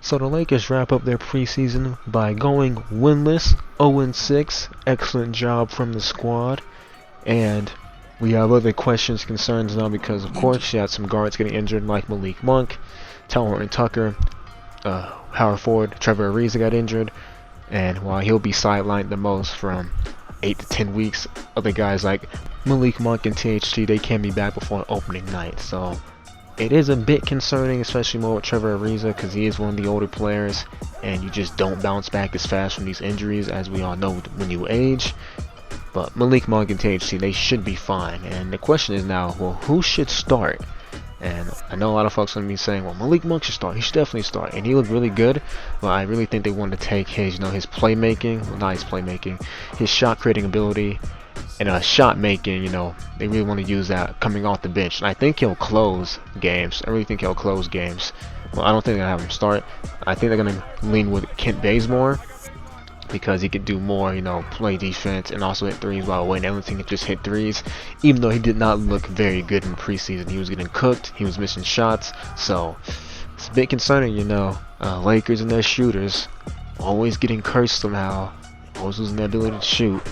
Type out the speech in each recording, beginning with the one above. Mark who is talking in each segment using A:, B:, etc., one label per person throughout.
A: So the Lakers wrap up their preseason by going winless, 0-6. Excellent job from the squad. And we have other questions, concerns now because, of course, you had some guards getting injured like Malik Monk, Horton Tucker, Howard Ford, Trevor Ariza got injured. And while he'll be sidelined the most from 8 to 10 weeks, other guys like Malik Monk and THT, they can be back before opening night. So it is a bit concerning, especially more with Trevor Ariza, because he is one of the older players, and you just don't bounce back as fast from these injuries, as we all know when you age. But Malik Monk and THT, they should be fine. And the question is now, well, who should start? And I know a lot of folks are going to be saying, well, Malik Monk should start. He should definitely start. And he looked really good. But I really think they want to take his, his playmaking, well, not his playmaking, his shot creating ability, and shot making, they really want to use that coming off the bench. And I think he'll close games. I really think he'll close games. Well, I don't think they're going to have him start. I think they're going to lean with Kent Bazemore, because he could do more, play defense and also hit threes, while Wayne Ellington could just hit threes. Even though he did not look very good in preseason, he was getting cooked, he was missing shots, so it's a bit concerning, Lakers and their shooters always getting cursed somehow, always losing their ability to shoot.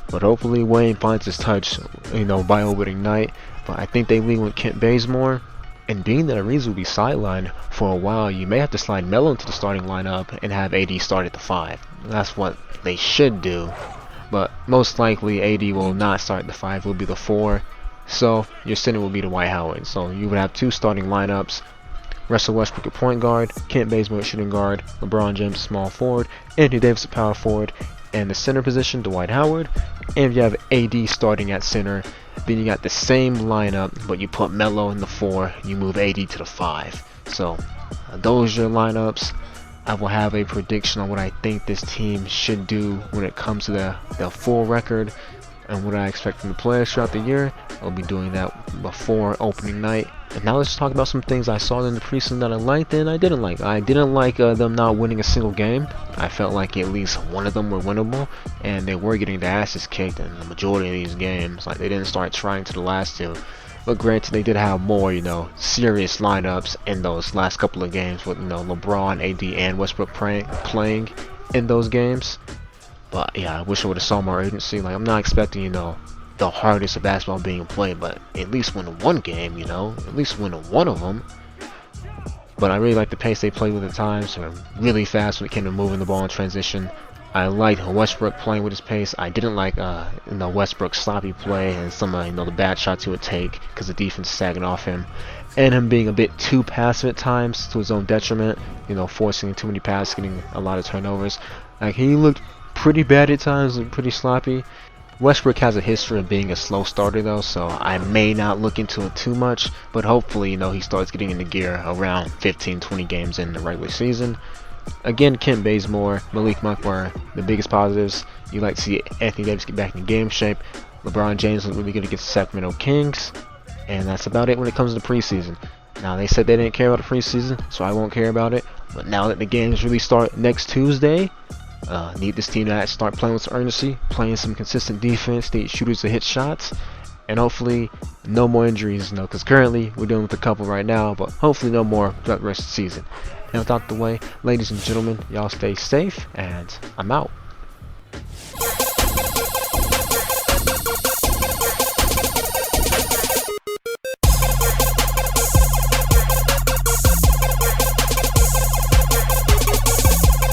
A: But hopefully Wayne finds his touch, by opening night. But I think they lean with Kent Bazemore. And being that Ariza will be sidelined for a while, you may have to slide Melo into the starting lineup and have AD start at the 5. That's what they should do. But most likely AD will not start at the 5, will be the 4. So your center will be Dwight Howard. So you would have 2 starting lineups. Russell Westbrook at point guard, Kent Bazemore at shooting guard, LeBron James small forward, Anthony Davis at power forward, and the center position, Dwight Howard. And you have AD starting at center. Then you got the same lineup, but you put Melo in the 4, you move AD to the 5. So those are your lineups. I will have a prediction on what I think this team should do when it comes to the full record and what I expect from the players throughout the year. I'll be doing that before opening night. And now let's talk about some things I saw in the preseason that I liked and I didn't like. I didn't like them not winning a single game. I felt like at least one of them were winnable, and they were getting their asses kicked in the majority of these games. Like, they didn't start trying to the last 2. But granted, they did have more, serious lineups in those last couple of games with, LeBron, AD, and Westbrook playing in those games. But yeah, I wish I would have saw more urgency. Like, I'm not expecting, the hardest of basketball being played, but at least win one game, at least win one of them. But I really like the pace they played with at times. They were really fast when it came to moving the ball in transition. I liked Westbrook playing with his pace. I didn't like Westbrook's sloppy play and some the bad shots he would take because the defense sagging off him, and him being a bit too passive at times to his own detriment. Forcing too many passes, getting a lot of turnovers. Like, he looked pretty bad at times, pretty sloppy. Westbrook has a history of being a slow starter though, so I may not look into it too much, but hopefully, he starts getting into gear around 15-20 games in the regular season. Again, Kent Bazemore, Malik Monk were the biggest positives. You like to see Anthony Davis get back in game shape. LeBron James looked really good against the Sacramento Kings, and that's about it when it comes to the preseason. Now, they said they didn't care about the preseason, so I won't care about it, but now that the games really start next Tuesday, need this team to start playing with some urgency, playing some consistent defense, need shooters to hit shots, and hopefully no more injuries, because currently we're dealing with a couple right now, but hopefully no more throughout the rest of the season. And without the way, ladies and gentlemen, y'all stay safe, and I'm out.